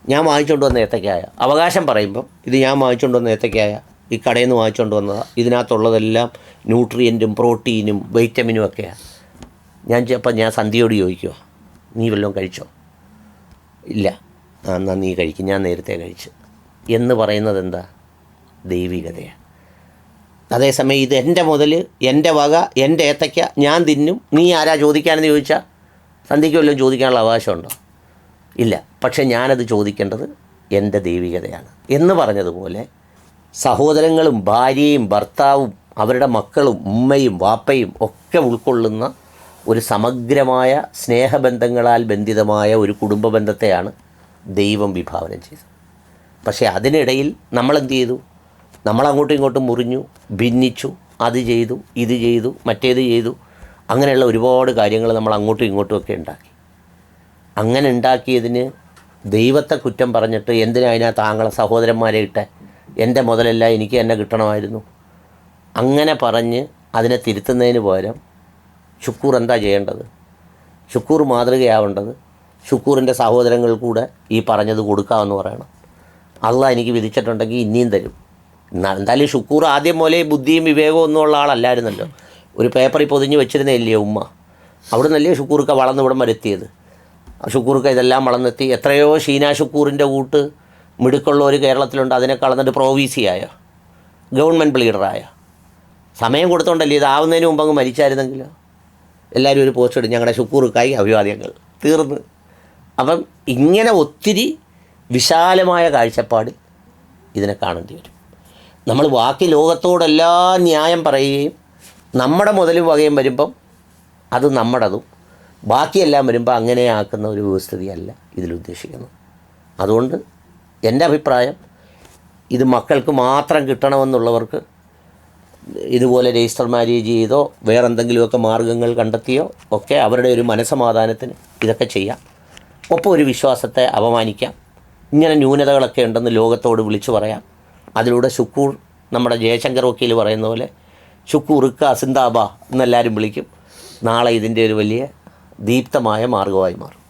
ഞാൻ വാങ്ങിച്ചുകൊണ്ട് വന്ന ഏത്തക്കായ, അവകാശം പറയുമ്പം ഇത് ഞാൻ വാങ്ങിച്ചുകൊണ്ട് വന്ന ഏത്തക്കായ, ഈ കടയിൽ നിന്ന് വാങ്ങിച്ചുകൊണ്ട് വന്നതാണ്, ഇതിനകത്തുള്ളതെല്ലാം ന്യൂട്രിയൻറ്റും പ്രോട്ടീനും വൈറ്റമിനും ഒക്കെയാണ്. ഞാൻ സന്ധ്യയോട് ചോദിക്കുമോ, നീ വല്ലതും കഴിച്ചോ? ഇല്ല. എന്നാൽ നീ കഴിക്കും, ഞാൻ നേരത്തെ കഴിച്ചു എന്ന് പറയുന്നത് എന്താ? ദൈവികതയാണ്. അതേസമയം ഇത് എൻ്റെ മുതൽ, എൻ്റെ വക, എൻ്റെ ഏത്തയ്ക്ക, ഞാൻ തിന്നും, നീ ആരാ ചോദിക്കാനെന്ന് ചോദിച്ചാൽ സന്ധ്യയ്ക്ക് വല്ലതും ചോദിക്കാനുള്ള അവകാശമുണ്ടോ? ഇല്ല. പക്ഷേ ഞാനത് ചോദിക്കേണ്ടത് എൻ്റെ ദൈവികതയാണ് എന്ന് പറഞ്ഞതുപോലെ സഹോദരങ്ങളും ഭാര്യയും ഭർത്താവും അവരുടെ മക്കളും ഉമ്മയും വാപ്പയും ഒക്കെ ഉൾക്കൊള്ളുന്ന ഒരു സമഗ്രമായ സ്നേഹബന്ധങ്ങളാൽ ബന്ധിതമായ ഒരു കുടുംബ ബന്ധത്തെയാണ് ദൈവം വിഭാവനം ചെയ്തത്. പക്ഷേ അതിനിടയിൽ നമ്മളെന്ത് ചെയ്തു? നമ്മളങ്ങോട്ടും ഇങ്ങോട്ടും മുറിഞ്ഞു, ഭിന്നിച്ചു, അത് ചെയ്തു, ഇത് ചെയ്തു, മറ്റേത് ചെയ്തു. അങ്ങനെയുള്ള ഒരുപാട് കാര്യങ്ങൾ നമ്മൾ അങ്ങോട്ടും ഇങ്ങോട്ടും ഒക്കെ ഉണ്ടാക്കി. അങ്ങനെ ഉണ്ടാക്കിയതിന് ദൈവത്തെ കുറ്റം പറഞ്ഞിട്ട് എന്തിനാ അതിനകത്ത് ആങ്ങളെ സഹോദരന്മാരെ ഇട്ടെ, എൻ്റെ മുതലല്ല എനിക്ക് തന്നെ കിട്ടണമായിരുന്നു, അങ്ങനെ പറഞ്ഞ് അതിനെ തിരുത്തുന്നതിന് പകരം ഷുക്കൂർ എന്താ ചെയ്യേണ്ടത്? ഷുക്കൂർ മാതൃകയാവേണ്ടത് ഷുക്കൂറിൻ്റെ സഹോദരങ്ങൾ കൂടെ ഈ പറഞ്ഞത് കൊടുക്കാമെന്ന് പറയണം. അള്ളാഹ് എനിക്ക് വിധിച്ചിട്ടുണ്ടെങ്കിൽ ഇനിയും തരും. എന്തായാലും ഷുക്കൂർ ആദ്യം പോലെ ബുദ്ധിയും വിവേകവും ഒന്നും ഉള്ള ആളല്ലായിരുന്നല്ലോ. ഒരു പേപ്പറിൽ പൊതിഞ്ഞ് വെച്ചിരുന്നില്ലേ ഉമ്മ? അവിടെ നിന്നല്ലേ ഷുക്കൂർക്ക് വളർന്ന് ഇവിടം വരെ എത്തിയത്. ഷുക്കൂർക്ക് ഇതെല്ലാം വളർന്നെത്തി. എത്രയോ ഷീന ഷുക്കൂറിൻ്റെ കൂട്ട് മിടുക്കുള്ള ഒരു കേരളത്തിലുണ്ട്. അതിനെ കളന്നിട്ട് പ്രൊവിസിയായ ഗവൺമെൻറ് ലീഡറായ. സമയം കൊടുത്തോണ്ടല്ലേ, ഇതാവുന്നതിന് മുമ്പ് അങ്ങ് മരിച്ചായിരുന്നെങ്കിലോ. എല്ലാവരും ഒരു പോസ്റ്റ് ഇടും, ഞങ്ങളുടെ ഷുക്കൂർക്കായി അഭിവാദ്യങ്ങൾ, തീർന്ന്. അപ്പം ഇങ്ങനെ ഒത്തിരി വിശാലമായ കാഴ്ചപ്പാടിൽ ഇതിനെ കാണേണ്ടി വരും. നമ്മൾ ബാക്കി ലോകത്തോടെല്ലാം ന്യായം പറയുകയും നമ്മുടെ മുതലും വകയും വരുമ്പം അത് നമ്മുടേതും ബാക്കിയെല്ലാം വരുമ്പോൾ അങ്ങനെ ആക്കുന്ന ഒരു വ്യവസ്ഥിതിയല്ല ഇതിലുദ്ദേശിക്കുന്നത്. അതുകൊണ്ട് എൻ്റെ അഭിപ്രായം, ഇത് മക്കൾക്ക് മാത്രം കിട്ടണമെന്നുള്ളവർക്ക് ഇതുപോലെ രജിസ്റ്റർ മാരേജ് ചെയ്തോ വേറെന്തെങ്കിലുമൊക്കെ മാർഗ്ഗങ്ങൾ കണ്ടെത്തിയോ ഒക്കെ അവരുടെ ഒരു മനസ്സമാധാനത്തിന് ഇതൊക്കെ ചെയ്യാം. ഒപ്പം ഒരു വിശ്വാസത്തെ അപമാനിക്കാം. ഇങ്ങനെ ന്യൂനതകളൊക്കെ ഉണ്ടെന്ന് ലോകത്തോട് വിളിച്ചു പറയാം. അതിലൂടെ ഷുക്കൂർ, നമ്മുടെ ജയശങ്കർ വക്കീൽ പറയുന്ന പോലെ ഷുക്കൂർക്ക് സിന്ദാബ എന്നെല്ലാവരും വിളിക്കും. നാളെ ഇതിൻ്റെ ഒരു വലിയ ദീപ്തമായ മാർഗമായി മാറും.